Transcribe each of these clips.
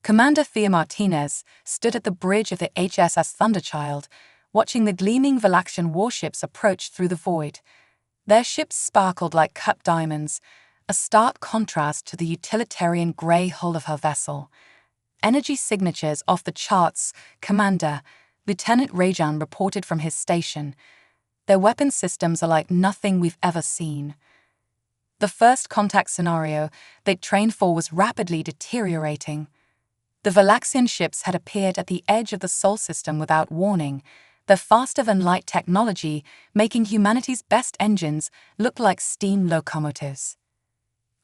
Commander Thea Martinez stood at the bridge of the HSS Thunderchild, watching the gleaming Valaxian warships approach through the void. Their ships sparkled like cut diamonds, a stark contrast to the utilitarian grey hull of her vessel. Energy signatures off the charts, Commander, Lieutenant Rajan reported from his station. Their weapon systems are like nothing we've ever seen. The first contact scenario they'd trained for was rapidly deteriorating. The Valaxian ships had appeared at the edge of the Sol system without warning, their faster-than-light technology making humanity's best engines look like steam locomotives.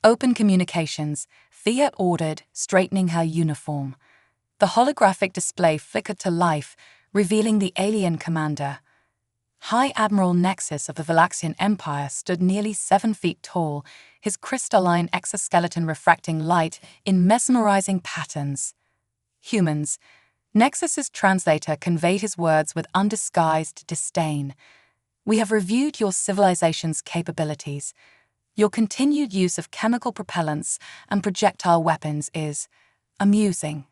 Open communications, Thea ordered, straightening her uniform. The holographic display flickered to life, revealing the alien commander. High Admiral Nexus of the Valaxian Empire stood nearly 7 feet tall, his crystalline exoskeleton refracting light in mesmerizing patterns. Humans. Nexus's translator conveyed his words with undisguised disdain. We have reviewed your civilization's capabilities. Your continued use of chemical propellants and projectile weapons is amusing.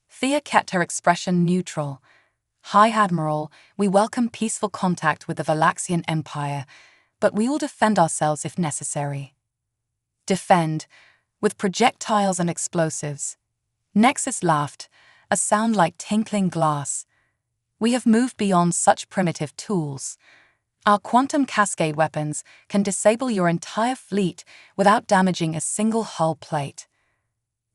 Thea kept her expression neutral. High Admiral, we welcome peaceful contact with the Valaxian Empire, but we will defend ourselves if necessary. Defend, with projectiles and explosives. Nexus laughed, a sound like tinkling glass. We have moved beyond such primitive tools. Our quantum cascade weapons can disable your entire fleet without damaging a single hull plate.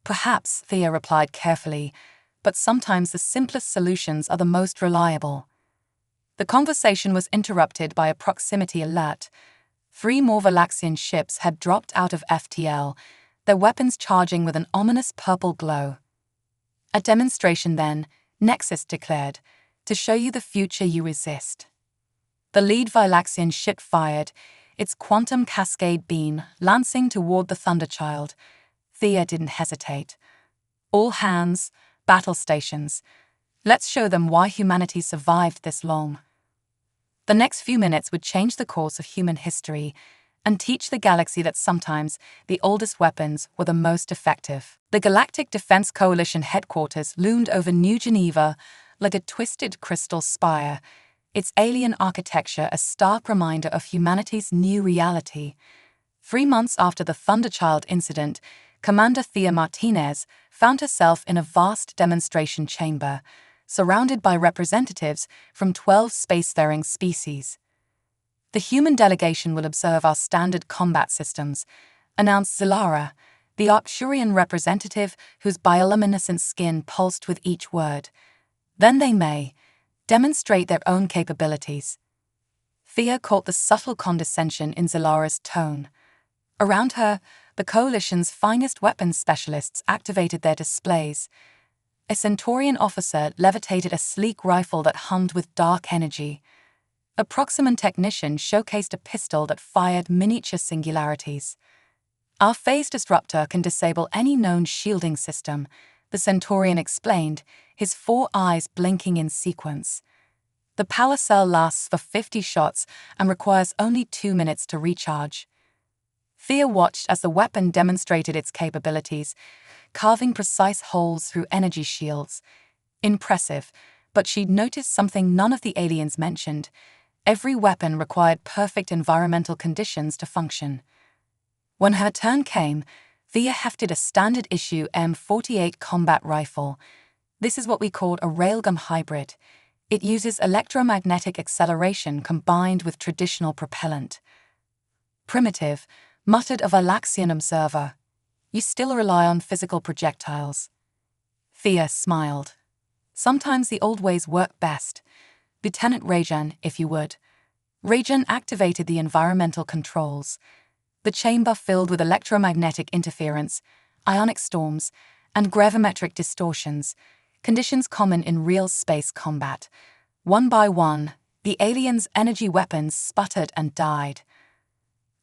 Perhaps, Thea replied carefully, but sometimes the simplest solutions are the most reliable. The conversation was interrupted by a proximity alert. 3 more Valaxian ships had dropped out of FTL, their weapons charging with an ominous purple glow. A demonstration then, Nexus declared, to show you the future you resist. The lead Valaxian ship fired, its quantum cascade beam lancing toward the Thunderchild. Thea didn't hesitate. All hands, battle stations. Let's show them why humanity survived this long. The next few minutes would change the course of human history and teach the galaxy that sometimes the oldest weapons were the most effective. The Galactic Defense Coalition headquarters loomed over New Geneva like a twisted crystal spire, its alien architecture a stark reminder of humanity's new reality. 3 months after the Thunderchild incident, Commander Thea Martinez found herself in a vast demonstration chamber, surrounded by representatives from 12 spacefaring species. The human delegation will observe our standard combat systems, announced Zilara, the Arcturian representative whose bioluminescent skin pulsed with each word. Then they may demonstrate their own capabilities. Thea caught the subtle condescension in Zilara's tone. Around her, the Coalition's finest weapons specialists activated their displays. A Centaurian officer levitated a sleek rifle that hummed with dark energy. A Proximum technician showcased a pistol that fired miniature singularities. Our phase disruptor can disable any known shielding system, the Centaurian explained, his 4 eyes blinking in sequence. The power cell lasts for 50 shots and requires only 2 minutes to recharge. Thea watched as the weapon demonstrated its capabilities, carving precise holes through energy shields. Impressive, but she'd noticed something none of the aliens mentioned. Every weapon required perfect environmental conditions to function. When her turn came, Thea hefted a standard-issue M48 combat rifle. This is what we called a railgun hybrid. It uses electromagnetic acceleration combined with traditional propellant. Primitive, muttered a Valaxian observer. You still rely on physical projectiles. Thea smiled. Sometimes the old ways work best. Lieutenant Rajan, if you would. Rajan activated the environmental controls. The chamber filled with electromagnetic interference, ionic storms, and gravimetric distortions, conditions common in real space combat. One by one, the aliens' energy weapons sputtered and died.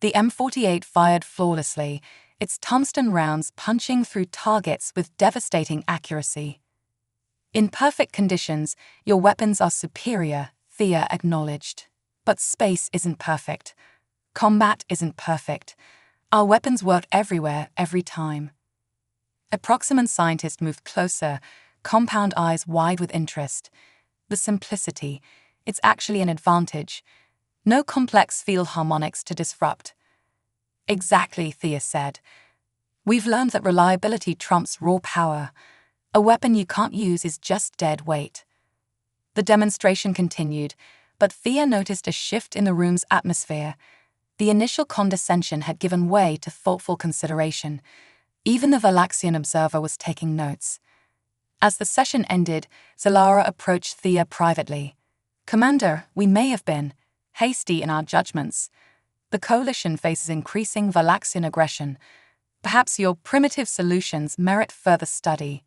The M48 fired flawlessly, its tungsten rounds punching through targets with devastating accuracy. In perfect conditions, your weapons are superior, Thea acknowledged. But space isn't perfect. Combat isn't perfect. Our weapons work everywhere, every time. A Proximan scientist moved closer, compound eyes wide with interest. The simplicity. It's actually an advantage. No complex field harmonics to disrupt. Exactly, Thea said. We've learned that reliability trumps raw power. A weapon you can't use is just dead weight. The demonstration continued, but Thea noticed a shift in the room's atmosphere. The initial condescension had given way to thoughtful consideration. Even the Valaxian observer was taking notes. As the session ended, Zalara approached Thea privately. "Commander, we may have been hasty in our judgments. The coalition faces increasing Valaxian aggression. Perhaps your primitive solutions merit further study."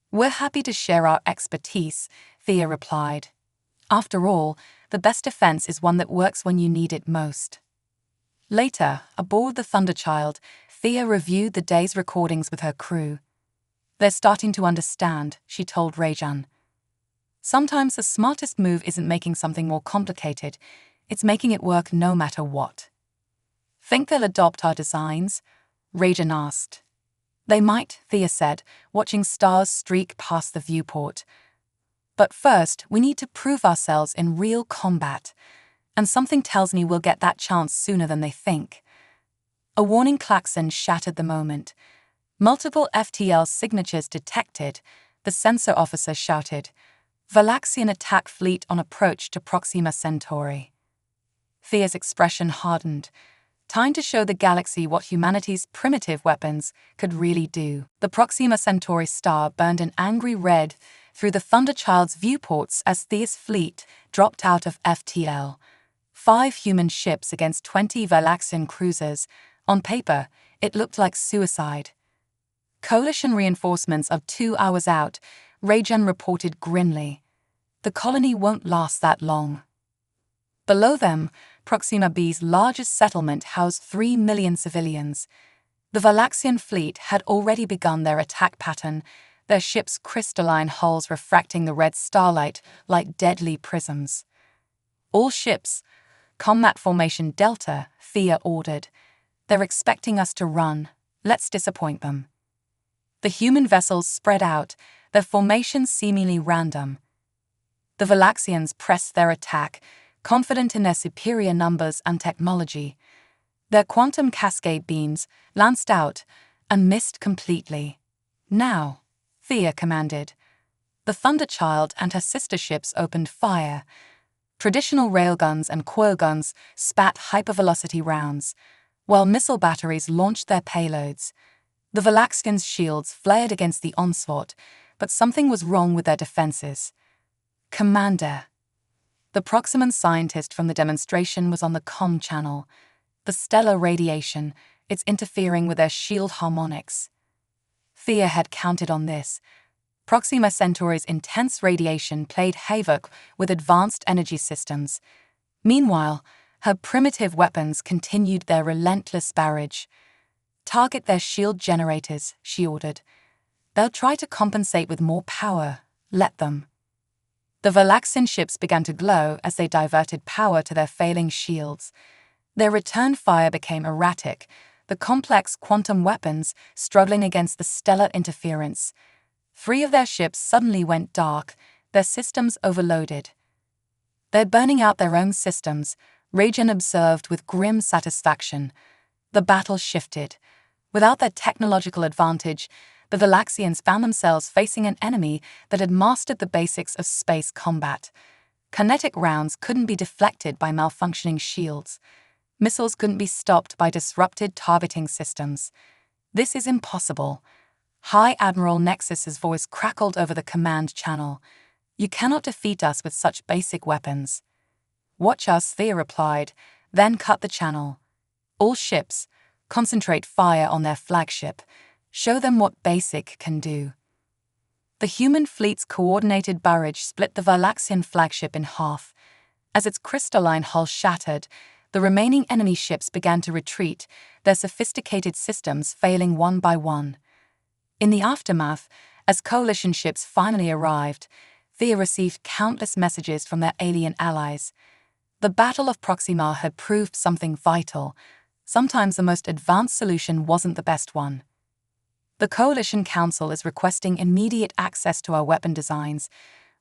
"We're happy to share our expertise," Thea replied. "After all, the best defense is one that works when you need it most." Later, aboard the Thunderchild, Thea reviewed the day's recordings with her crew. "They're starting to understand," she told Rajan. "Sometimes the smartest move isn't making something more complicated, it's making it work no matter what." "Think they'll adopt our designs?" Rajan asked. "They might," Thea said, watching stars streak past the viewport. "But first, we need to prove ourselves in real combat. And something tells me we'll get that chance sooner than they think." A warning klaxon shattered the moment. Multiple FTL signatures detected, the sensor officer shouted. "Valaxian attack fleet on approach to Proxima Centauri." Thea's expression hardened. Time to show the galaxy what humanity's primitive weapons could really do. The Proxima Centauri star burned an angry red through the Thunderchild's viewports as Thea's fleet dropped out of FTL. 5 human ships against 20 Valaxian cruisers. On paper, it looked like suicide. "Coalition reinforcements are 2 hours out," Rajan reported grimly. "The colony won't last that long." Below them, Proxima B's largest settlement housed 3 million civilians. The Valaxian fleet had already begun their attack pattern, their ships' crystalline hulls refracting the red starlight like deadly prisms. "All ships, Combat Formation Delta," Thea ordered. "They're expecting us to run. Let's disappoint them." The human vessels spread out, their formations seemingly random. The Valaxians pressed their attack, confident in their superior numbers and technology. Their quantum cascade beams lanced out and missed completely. "Now," Thea commanded. The Thunderchild and her sister ships opened fire. Traditional railguns and quoguns spat hypervelocity rounds, while missile batteries launched their payloads. The Valaxians' shields flared against the onslaught, but something was wrong with their defenses. "Commander." The Proximan scientist from the demonstration was on the comm channel. "The stellar radiation, it's interfering with their shield harmonics." Thea had counted on this. Proxima Centauri's intense radiation played havoc with advanced energy systems. Meanwhile, her primitive weapons continued their relentless barrage. "Target their shield generators," she ordered. "They'll try to compensate with more power. Let them." The Valaxian ships began to glow as they diverted power to their failing shields. Their return fire became erratic, the complex quantum weapons struggling against the stellar interference. 3 of their ships suddenly went dark, their systems overloaded. "They're burning out their own systems," Rajan observed with grim satisfaction. The battle shifted. Without their technological advantage, the Valaxians found themselves facing an enemy that had mastered the basics of space combat. Kinetic rounds couldn't be deflected by malfunctioning shields. Missiles couldn't be stopped by disrupted targeting systems. "This is impossible." High Admiral Nexus's voice crackled over the command channel. "You cannot defeat us with such basic weapons." "Watch us," Thea replied, then cut the channel. "All ships, concentrate fire on their flagship. Show them what basic can do." The human fleet's coordinated barrage split the Valaxian flagship in half. As its crystalline hull shattered, the remaining enemy ships began to retreat, their sophisticated systems failing one by one. In the aftermath, as coalition ships finally arrived, Thea received countless messages from their alien allies. The Battle of Proxima had proved something vital. Sometimes the most advanced solution wasn't the best one. The Coalition Council is requesting immediate access to our weapon designs,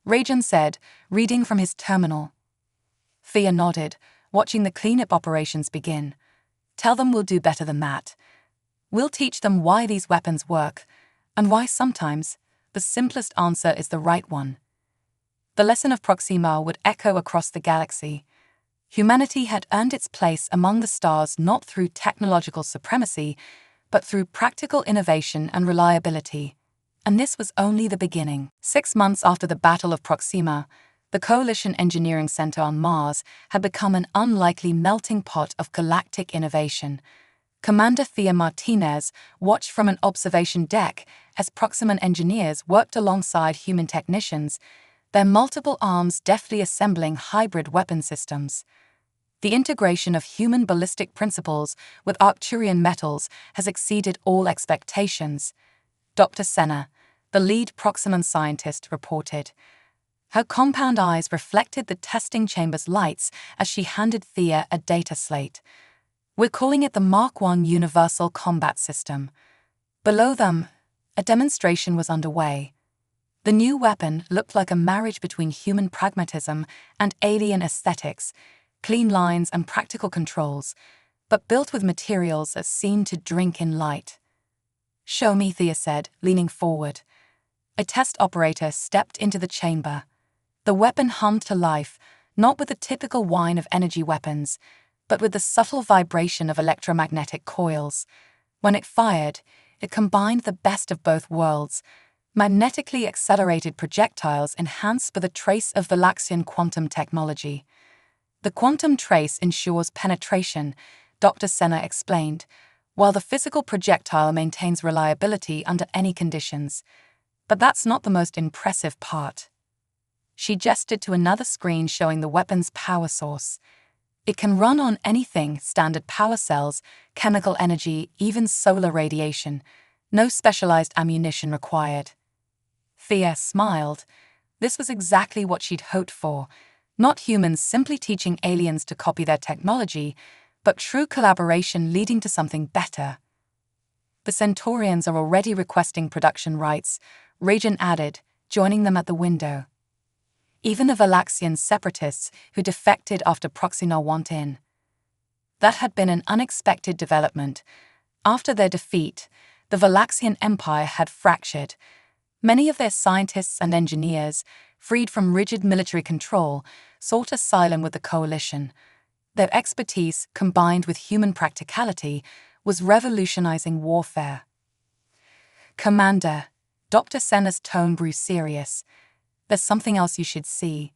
Rajan said, reading from his terminal. Thea nodded, watching the cleanup operations begin. Tell them we'll do better than that. We'll teach them why these weapons work, and why sometimes the simplest answer is the right one. The lesson of Proxima would echo across the galaxy. Humanity had earned its place among the stars not through technological supremacy, but through practical innovation and reliability. And this was only the beginning. 6 months after the Battle of Proxima, the Coalition Engineering Center on Mars had become an unlikely melting pot of galactic innovation. Commander Thea Martinez watched from an observation deck as Proximan engineers worked alongside human technicians, their multiple arms deftly assembling hybrid weapon systems. The integration of human ballistic principles with Arcturian metals has exceeded all expectations, Dr. Senna, the lead Proximan scientist, reported. Her compound eyes reflected the testing chamber's lights as she handed Thea a data slate. We're calling it the Mark I Universal Combat System. Below them, a demonstration was underway. The new weapon looked like a marriage between human pragmatism and alien aesthetics, clean lines and practical controls, but built with materials that seemed to drink in light. Show me, Thea said, leaning forward. A test operator stepped into the chamber. The weapon hummed to life, not with the typical whine of energy weapons, but with the subtle vibration of electromagnetic coils. When it fired, it combined the best of both worlds, magnetically accelerated projectiles enhanced with a trace of Valaxian quantum technology. The quantum trace ensures penetration, Dr. Senna explained, while the physical projectile maintains reliability under any conditions. But that's not the most impressive part. She gestured to another screen showing the weapon's power source. It can run on anything: standard power cells, chemical energy, even solar radiation. No specialized ammunition required. Thea smiled. This was exactly what she'd hoped for. Not humans simply teaching aliens to copy their technology, but true collaboration leading to something better. The Centaurians are already requesting production rights, Rajan added, joining them at the window. Even the Valaxian separatists who defected after Proxima want in. That had been an unexpected development. After their defeat, the Valaxian Empire had fractured. Many of their scientists and engineers, freed from rigid military control, sought asylum with the Coalition. Their expertise, combined with human practicality, was revolutionizing warfare. Commander, Dr. Senna's tone grew serious. There's something else you should see.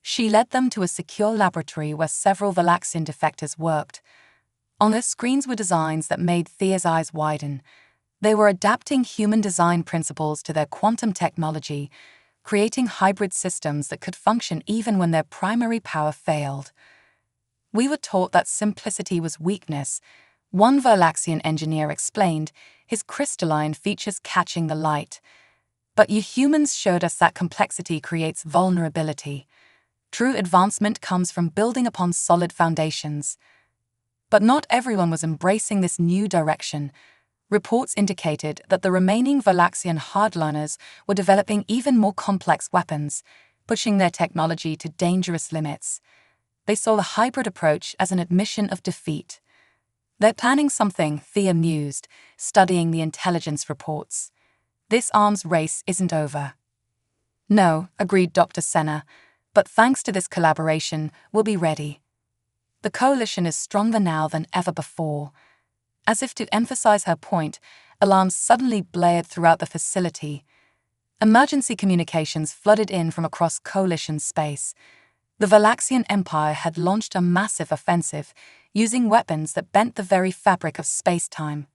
She led them to a secure laboratory where several Valaxian defectors worked. On their screens were designs that made Thea's eyes widen. They were adapting human design principles to their quantum technology, creating hybrid systems that could function even when their primary power failed. We were taught that simplicity was weakness, one Valaxian engineer explained, his crystalline features catching the light. But you humans showed us that complexity creates vulnerability. True advancement comes from building upon solid foundations. But not everyone was embracing this new direction. Reports indicated that the remaining Valaxian hardliners were developing even more complex weapons, pushing their technology to dangerous limits. They saw the hybrid approach as an admission of defeat. They're planning something, Thea mused, studying the intelligence reports. This arms race isn't over. No, agreed Dr. Senna, but thanks to this collaboration, we'll be ready. The Coalition is stronger now than ever before. As if to emphasize her point, alarms suddenly blared throughout the facility. Emergency communications flooded in from across Coalition space. The Valaxian Empire had launched a massive offensive, using weapons that bent the very fabric of space-time.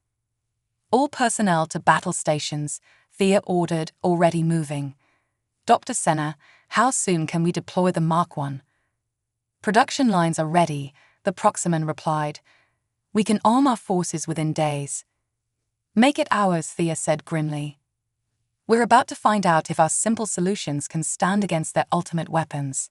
All personnel to battle stations, Thea ordered, already moving. Dr. Senna, how soon can we deploy the Mark I? Production lines are ready, the Proximan replied. We can arm our forces within days. Make it ours, Thea said grimly. We're about to find out if our simple solutions can stand against their ultimate weapons.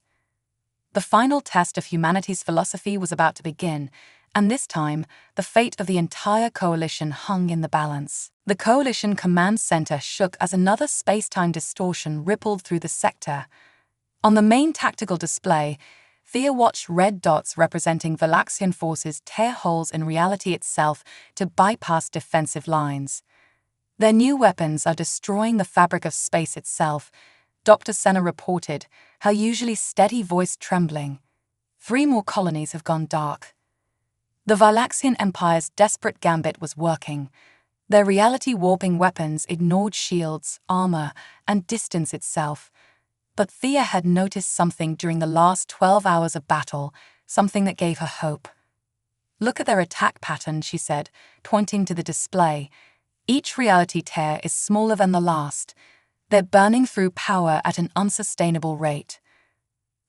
The final test of humanity's philosophy was about to begin, And this time, the fate of the entire coalition hung in the balance. The coalition command center shook as another space-time distortion rippled through the sector. On the main tactical display, Thea watched red dots representing Valaxian forces tear holes in reality itself to bypass defensive lines. Their new weapons are destroying the fabric of space itself, Dr. Senna reported, her usually steady voice trembling. 3 more colonies have gone dark. The Valaxian Empire's desperate gambit was working. Their reality-warping weapons ignored shields, armor, and distance itself. But Thea had noticed something during the last 12 hours of battle, something that gave her hope. "Look at their attack pattern," she said, pointing to the display. "Each reality tear is smaller than the last. They're burning through power at an unsustainable rate."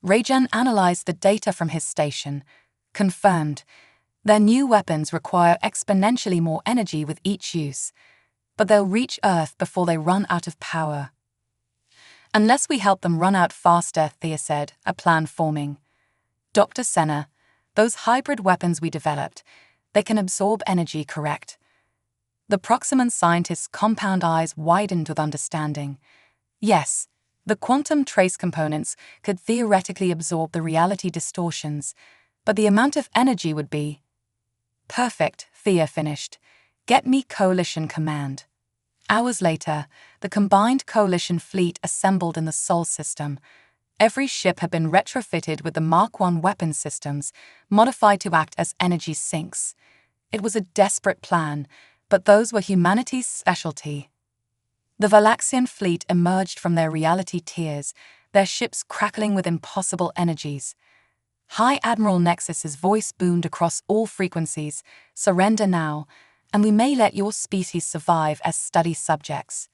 Rajan analyzed the data from his station, confirmed. Their new weapons require exponentially more energy with each use, but they'll reach Earth before they run out of power. "Unless we help them run out faster," Thea said, a plan forming. "Dr. Senna, those hybrid weapons we developed, they can absorb energy, correct?" The Proximan scientist's compound eyes widened with understanding. "Yes, the quantum trace components could theoretically absorb the reality distortions, but the amount of energy would be..." "Perfect," Thea finished. "Get me Coalition Command." Hours later, the combined Coalition fleet assembled in the Sol system. Every ship had been retrofitted with the Mark I weapon systems, modified to act as energy sinks. It was a desperate plan, but those were humanity's specialty. The Valaxian fleet emerged from their reality tiers, their ships crackling with impossible energies. High Admiral Nexus's voice boomed across all frequencies, "Surrender now, and we may let your species survive as study subjects."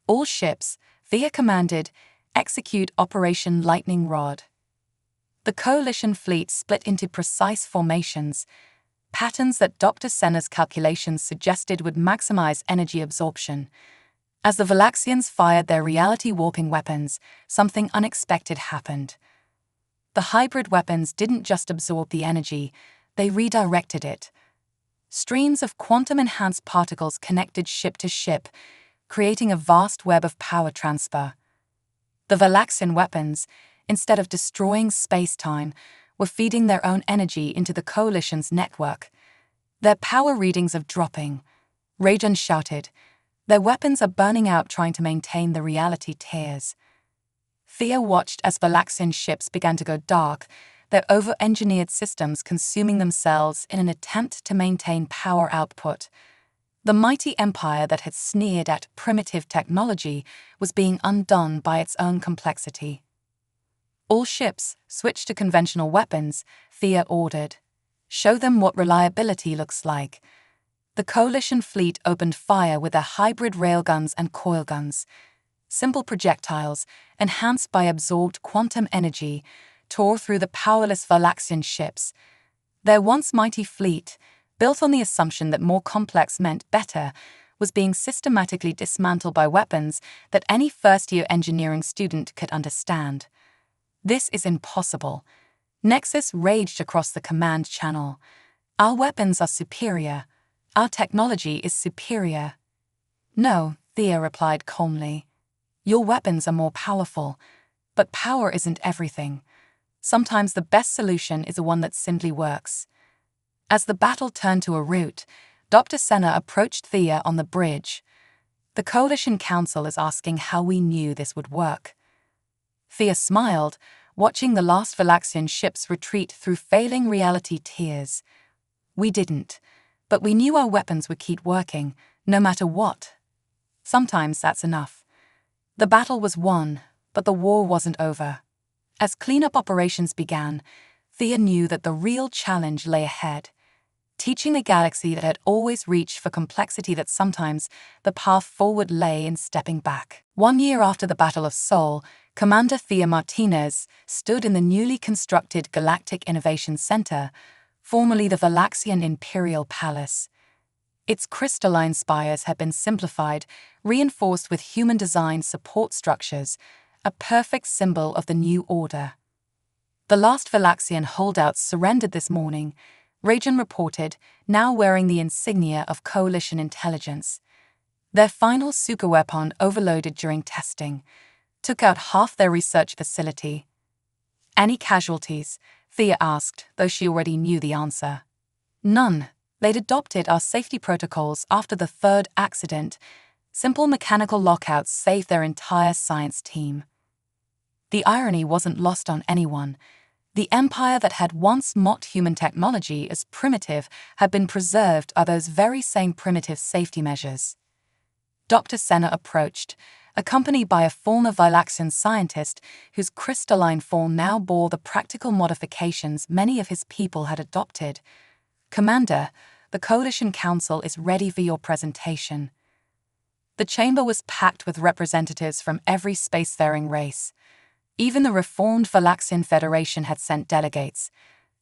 All ships, Thea commanded, execute Operation Lightning Rod. The Coalition fleet split into precise formations, patterns that Dr. Senna's calculations suggested would maximize energy absorption. As the Valaxians fired their reality-warping weapons, something unexpected happened. The hybrid weapons didn't just absorb the energy, they redirected it. Streams of quantum-enhanced particles connected ship to ship, creating a vast web of power transfer. The Valaxian weapons, instead of destroying space-time, were feeding their own energy into the Coalition's network. "Their power readings are dropping," Rajan shouted. "Their weapons are burning out trying to maintain the reality tears." Thea watched as Valaxian ships began to go dark, their over-engineered systems consuming themselves in an attempt to maintain power output. The mighty empire that had sneered at primitive technology was being undone by its own complexity. "All ships, switch to conventional weapons," Thea ordered. "Show them what reliability looks like." The Coalition fleet opened fire with their hybrid railguns and coilguns. Simple projectiles, enhanced by absorbed quantum energy, tore through the powerless Valaxian ships. Their once mighty fleet, built on the assumption that more complex meant better, was being systematically dismantled by weapons that any first-year engineering student could understand. "This is impossible." Nexus raged across the command channel. "Our weapons are superior. Our technology is superior." "No," Thea replied calmly. "Your weapons are more powerful, but power isn't everything. Sometimes the best solution is the one that simply works." As the battle turned to a rout, Dr. Senna approached Thea on the bridge. "The Coalition Council is asking how we knew this would work." Thea smiled, watching the last Valaxian ships retreat through failing reality tiers. "We didn't, but we knew our weapons would keep working, no matter what. Sometimes that's enough." The battle was won, but the war wasn't over. As cleanup operations began, Thea knew that the real challenge lay ahead. Teaching a galaxy that had always reached for complexity that sometimes the path forward lay in stepping back. 1 year after the Battle of Sol, Commander Thea Martinez stood in the newly constructed Galactic Innovation Center, formerly the Valaxian Imperial Palace. Its crystalline spires had been simplified, reinforced with human-designed support structures, a perfect symbol of the new order. The last Valaxian holdouts surrendered this morning, Rajan reported, now wearing the insignia of Coalition intelligence. Their final superweapon, overloaded during testing, took out half their research facility. Any casualties? Thea asked, though she already knew the answer. None. They'd adopted our safety protocols after the third accident. Simple mechanical lockouts saved their entire science team. The irony wasn't lost on anyone. The empire that had once mocked human technology as primitive had been preserved by those very same primitive safety measures. Dr. Senna approached, accompanied by a former Vilaxian scientist whose crystalline form now bore the practical modifications many of his people had adopted. Commander, the Coalition Council is ready for your presentation. The chamber was packed with representatives from every spacefaring race. Even the reformed Vilaxian Federation had sent delegates.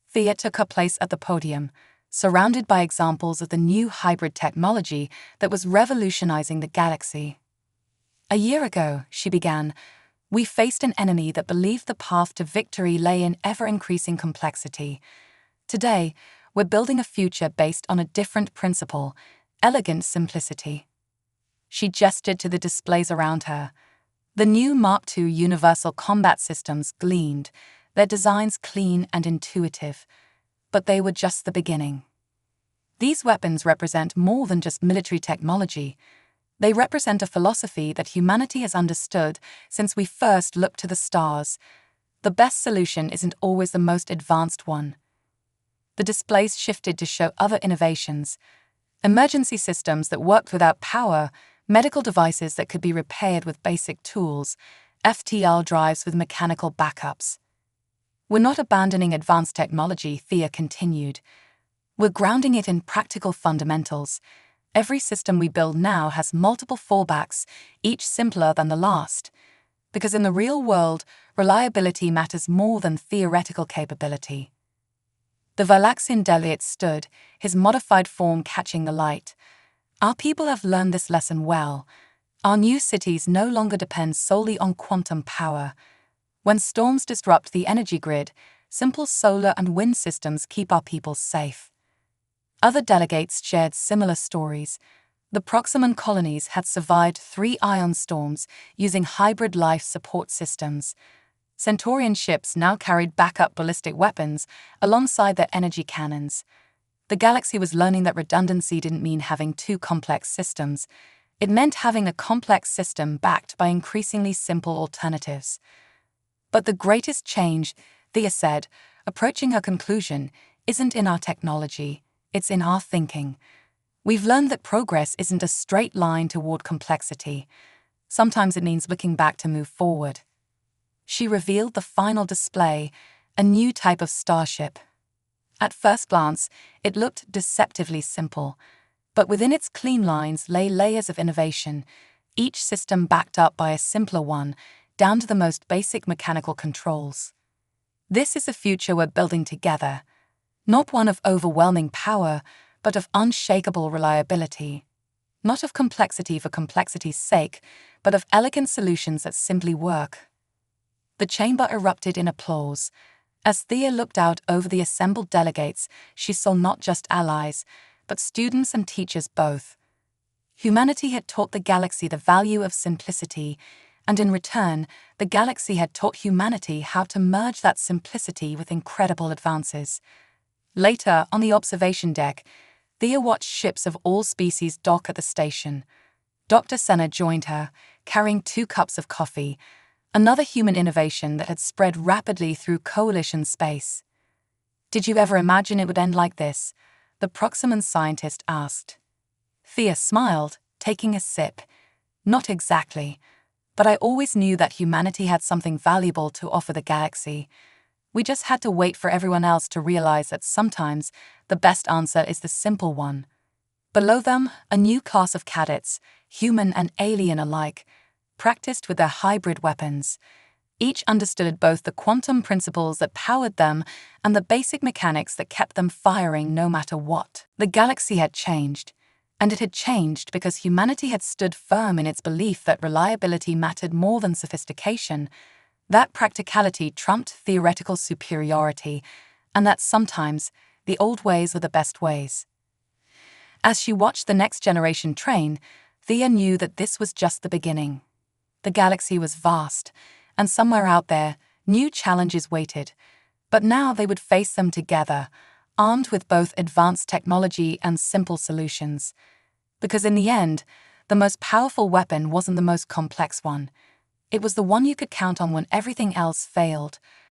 Thea took her place at the podium, surrounded by examples of the new hybrid technology that was revolutionizing the galaxy. A year ago, she began, we faced an enemy that believed the path to victory lay in ever-increasing complexity. Today, we're building a future based on a different principle, elegant simplicity. She gestured to the displays around her. The new Mark II Universal Combat Systems gleamed, their designs clean and intuitive. But they were just the beginning. These weapons represent more than just military technology. They represent a philosophy that humanity has understood since we first looked to the stars. The best solution isn't always the most advanced one. The displays shifted to show other innovations. Emergency systems that worked without power, medical devices that could be repaired with basic tools, FTL drives with mechanical backups. We're not abandoning advanced technology, Thea continued. We're grounding it in practical fundamentals. Every system we build now has multiple fallbacks, each simpler than the last. Because in the real world, reliability matters more than theoretical capability. The Vilaxian delegate stood, his modified form catching the light. Our people have learned this lesson well. Our new cities no longer depend solely on quantum power. When storms disrupt the energy grid, simple solar and wind systems keep our people safe. Other delegates shared similar stories. The Proximum colonies had survived 3 ion storms using hybrid life support systems. Centaurian ships now carried backup ballistic weapons alongside their energy cannons. The galaxy was learning that redundancy didn't mean having 2 complex systems. It meant having a complex system backed by increasingly simple alternatives. But the greatest change, Thea said, approaching her conclusion, isn't in our technology, it's in our thinking. We've learned that progress isn't a straight line toward complexity. Sometimes it means looking back to move forward. She revealed the final display, a new type of starship. At first glance, it looked deceptively simple, but within its clean lines lay layers of innovation, each system backed up by a simpler one, down to the most basic mechanical controls. This is a future we're building together, not one of overwhelming power, but of unshakable reliability. Not of complexity for complexity's sake, but of elegant solutions that simply work. The chamber erupted in applause. As Thea looked out over the assembled delegates, she saw not just allies, but students and teachers both. Humanity had taught the galaxy the value of simplicity, and in return, the galaxy had taught humanity how to merge that simplicity with incredible advances. Later, on the observation deck, Thea watched ships of all species dock at the station. Dr. Senna joined her, carrying 2 cups of coffee, another human innovation that had spread rapidly through Coalition space. Did you ever imagine it would end like this? The Proximum scientist asked. Thea smiled, taking a sip. Not exactly, but I always knew that humanity had something valuable to offer the galaxy. We just had to wait for everyone else to realize that sometimes the best answer is the simple one. Below them, a new class of cadets, human and alien alike, practiced with their hybrid weapons. Each understood both the quantum principles that powered them and the basic mechanics that kept them firing no matter what. The galaxy had changed, and it had changed because humanity had stood firm in its belief that reliability mattered more than sophistication, that practicality trumped theoretical superiority, and that sometimes The old ways are the best ways. As she watched the next generation train, Thea knew that this was just the beginning. The galaxy was vast, and somewhere out there, new challenges waited. But now they would face them together, armed with both advanced technology and simple solutions. Because in the end, the most powerful weapon wasn't the most complex one. It was the one you could count on when everything else failed.